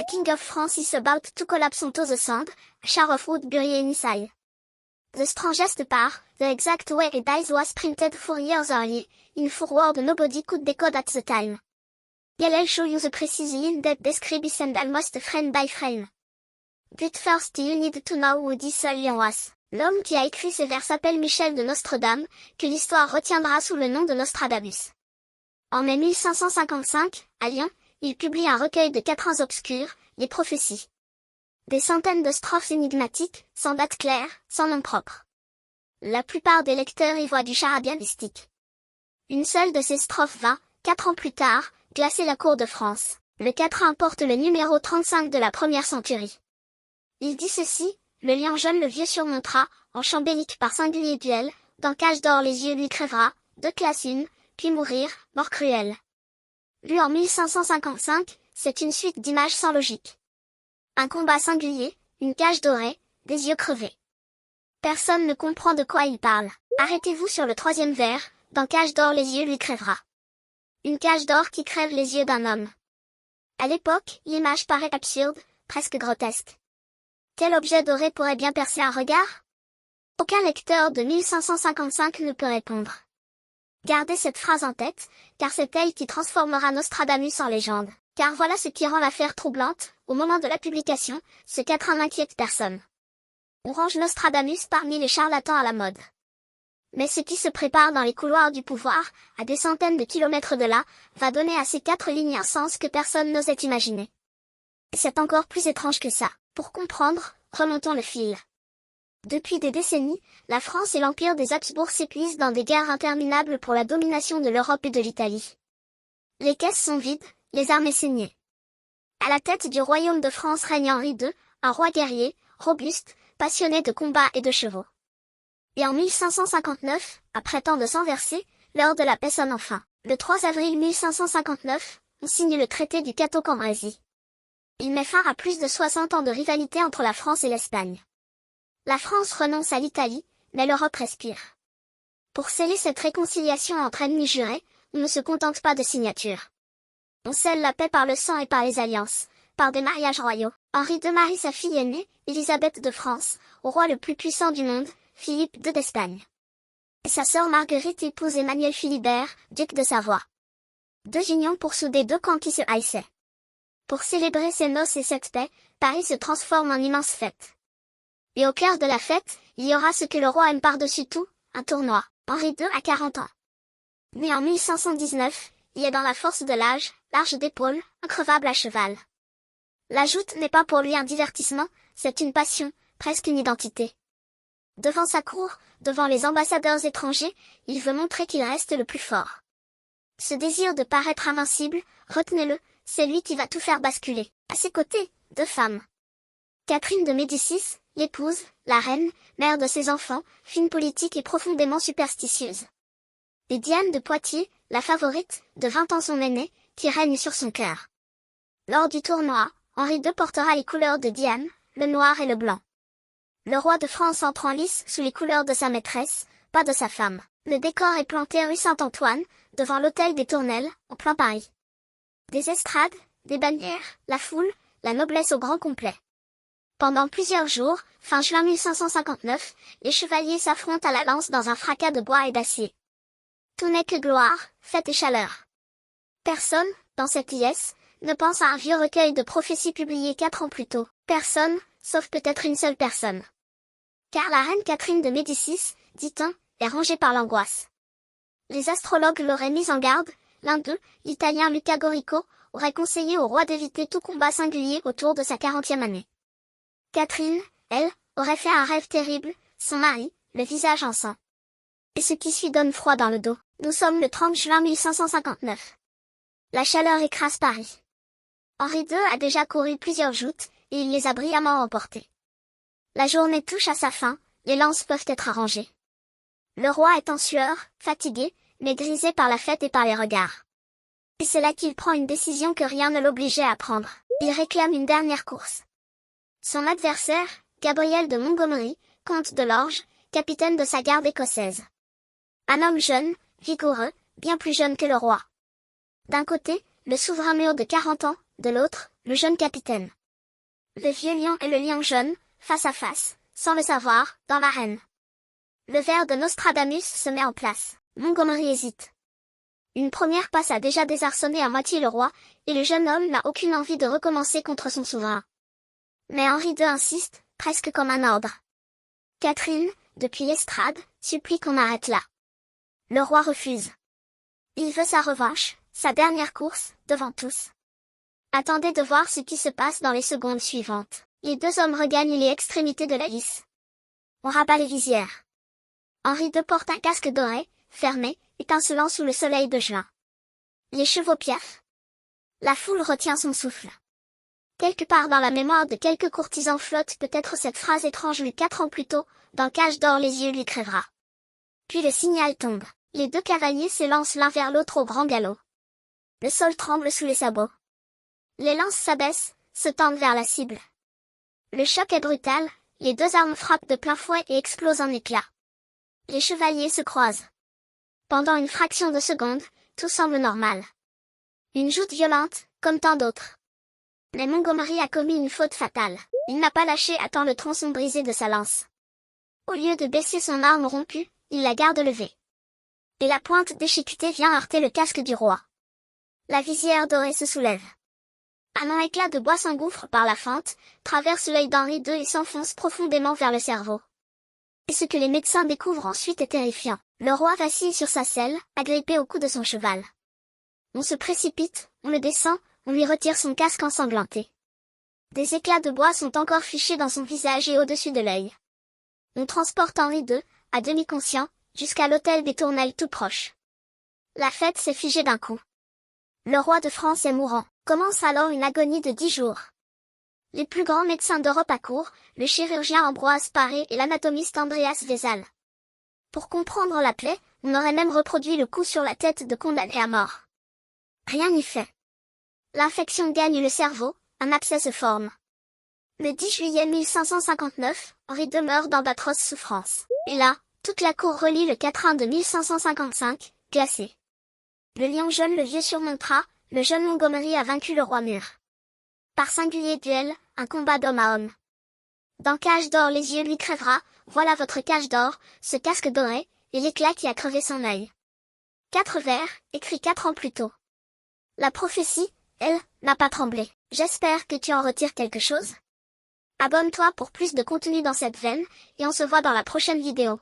A king of France is about to collapse onto the sand, a shard of wood buried inside. The strangest part, the exact way it dies was printed 4 years early, in 4 words nobody could decode at the time. I'll show you the precise in-depth description almost frame by frame. But first you need to know who this Lyon was. L'homme qui a écrit ces vers s'appelle Michel de Nostredame, que l'histoire retiendra sous le nom de Nostradamus. En mai 1555, à Lyon, il publie un recueil de 4 ans obscurs, les prophéties. Des centaines de strophes énigmatiques, sans date claire, sans nom propre. La plupart des lecteurs y voient du charabia mystique. Une seule de ces strophes va, 4 ans plus tard, glacer la cour de France. Le 4 porte le numéro 35 de la première centurie. Il dit ceci: le lion jeune le vieux surmontera, en chant bellique par singulier duel, dans cage d'or les yeux lui crèvera, de classe une, puis mourir, mort cruelle. Lu en 1555, c'est une suite d'images sans logique. Un combat singulier, une cage dorée, des yeux crevés. Personne ne comprend de quoi il parle. Arrêtez-vous sur le 3e vers, dans cage d'or les yeux lui crèvera. Une cage d'or qui crève les yeux d'un homme. À l'époque, l'image paraît absurde, presque grotesque. Quel objet doré pourrait bien percer un regard? Aucun lecteur de 1555 ne peut répondre. Gardez cette phrase en tête, car c'est elle qui transformera Nostradamus en légende. Car voilà ce qui rend l'affaire troublante, au moment de la publication, ce 4 n'inquiète personne. On range Nostradamus parmi les charlatans à la mode. Mais ce qui se prépare dans les couloirs du pouvoir, à des centaines de kilomètres de là, va donner à ces 4 lignes un sens que personne n'osait imaginer. C'est encore plus étrange que ça. Pour comprendre, remontons le fil. Depuis des décennies, la France et l'Empire des Habsbourg s'épuisent dans des guerres interminables pour la domination de l'Europe et de l'Italie. Les caisses sont vides, les armées saignées. À la tête du royaume de France règne Henri II, un roi guerrier, robuste, passionné de combats et de chevaux. Et en 1559, après tant de sang versé, l'heure de la paix sonne enfin. Le 3 avril 1559, on signe le traité du Cateau-Cambrésis. Il met fin à plus de 60 ans de rivalité entre la France et l'Espagne. La France renonce à l'Italie, mais l'Europe respire. Pour sceller cette réconciliation entre ennemis jurés, on ne se contente pas de signatures. On scelle la paix par le sang et par les alliances, par des mariages royaux. Henri II marie sa fille aînée, Élisabeth de France, au roi le plus puissant du monde, Philippe II d'Espagne. Et sa sœur Marguerite épouse Emmanuel Philibert, duc de Savoie. 2 unions pour souder 2 camps qui se haïssaient. Pour célébrer ces noces et cette paix, Paris se transforme en immense fête. Et au cœur de la fête, il y aura ce que le roi aime par-dessus tout, un tournoi. Henri II a 40 ans. Né en 1519, il est dans la force de l'âge, large d'épaules, increvable à cheval. La joute n'est pas pour lui un divertissement, c'est une passion, presque une identité. Devant sa cour, devant les ambassadeurs étrangers, il veut montrer qu'il reste le plus fort. Ce désir de paraître invincible, retenez-le, c'est lui qui va tout faire basculer. À ses côtés, 2 femmes. Catherine de Médicis, l'épouse, la reine, mère de ses enfants, fine politique et profondément superstitieuse. Et Diane de Poitiers, la favorite, de 20 ans son aînée, qui règne sur son cœur. Lors du tournoi, Henri II portera les couleurs de Diane, le noir et le blanc. Le roi de France entre en lice sous les couleurs de sa maîtresse, pas de sa femme. Le décor est planté rue Saint-Antoine, devant l'hôtel des Tournelles, en plein Paris. Des estrades, des bannières, la foule, la noblesse au grand complet. Pendant plusieurs jours, fin juin 1559, les chevaliers s'affrontent à la lance dans un fracas de bois et d'acier. Tout n'est que gloire, fête et chaleur. Personne, dans cette liesse, ne pense à un vieux recueil de prophéties publié 4 ans plus tôt. Personne, sauf peut-être une seule personne. Car la reine Catherine de Médicis, dit-on, est rongée par l'angoisse. Les astrologues l'auraient mise en garde, l'un d'eux, l'italien Luca Gorico, aurait conseillé au roi d'éviter tout combat singulier autour de sa 40e année. Catherine, elle, aurait fait un rêve terrible, son mari, le visage en sang. Et ce qui suit donne froid dans le dos. Nous sommes le 30 juin 1559. La chaleur écrase Paris. Henri II a déjà couru plusieurs joutes, et il les a brillamment remportées. La journée touche à sa fin, les lances peuvent être arrangées. Le roi est en sueur, fatigué, mais grisé par la fête et par les regards. Et c'est là qu'il prend une décision que rien ne l'obligeait à prendre. Il réclame une dernière course. Son adversaire, Gabriel de Montgomery, comte de Lorges, capitaine de sa garde écossaise. Un homme jeune, vigoureux, bien plus jeune que le roi. D'un côté, le souverain mûr de 40 ans, de l'autre, le jeune capitaine. Le vieux lion et le lion jaune, face à face, sans le savoir, dans l'arène. Le verre de Nostradamus se met en place. Montgomery hésite. Une première passe a déjà désarçonné à moitié le roi, et le jeune homme n'a aucune envie de recommencer contre son souverain. Mais Henri II insiste, presque comme un ordre. Catherine, depuis l'estrade, supplie qu'on arrête là. Le roi refuse. Il veut sa revanche, sa dernière course, devant tous. Attendez de voir ce qui se passe dans les secondes suivantes. Les deux hommes regagnent les extrémités de la lice. On rabat les visières. Henri II porte un casque doré, fermé, étincelant sous le soleil de juin. Les chevaux piaffent. La foule retient son souffle. Quelque part dans la mémoire de quelques courtisans flotte peut-être cette phrase étrange lue 4 ans plus tôt, dans cage d'or les yeux lui crèvera. Puis le signal tombe. Les deux cavaliers s'élancent l'un vers l'autre au grand galop. Le sol tremble sous les sabots. Les lances s'abaissent, se tendent vers la cible. Le choc est brutal, les deux armes frappent de plein fouet et explosent en éclats. Les chevaliers se croisent. Pendant une fraction de seconde, tout semble normal. Une joute violente, comme tant d'autres. Mais Montgomery a commis une faute fatale. Il n'a pas lâché à temps le tronçon brisé de sa lance. Au lieu de baisser son arme rompue, il la garde levée. Et la pointe déchiquetée vient heurter le casque du roi. La visière dorée se soulève. Un éclat de bois s'engouffre par la fente, traverse l'œil d'Henri II et s'enfonce profondément vers le cerveau. Et ce que les médecins découvrent ensuite est terrifiant. Le roi vacille sur sa selle, agrippé au cou de son cheval. On se précipite, on le descend, on lui retire son casque ensanglanté. Des éclats de bois sont encore fichés dans son visage et au-dessus de l'œil. On transporte Henri II, à demi conscient, jusqu'à l'hôtel des Tournelles tout proche. La fête s'est figée d'un coup. Le roi de France est mourant. Commence alors une agonie de 10 jours. Les plus grands médecins d'Europe accourent, le chirurgien Ambroise Paré et l'anatomiste Andreas Vesal. Pour comprendre la plaie, on aurait même reproduit le coup sur la tête de condamné à mort. Rien n'y fait. L'infection gagne le cerveau, un abcès se forme. Le 10 juillet 1559, Henri II meurt dans d'atroces souffrances. Et là, toute la cour relit le quatrain de 1555, glacé. Le lion jaune le vieux surmontera, le jeune Montgomery a vaincu le roi mûr. Par singulier duel, un combat d'homme à homme. Dans cage d'or les yeux lui crèvera, voilà votre cage d'or, ce casque doré, et l'éclat qui a crevé son œil. 4 vers, écrit 4 ans plus tôt. La prophétie, elle, n'a pas tremblé. J'espère que tu en retires quelque chose. Abonne-toi pour plus de contenu dans cette veine, et on se voit dans la prochaine vidéo.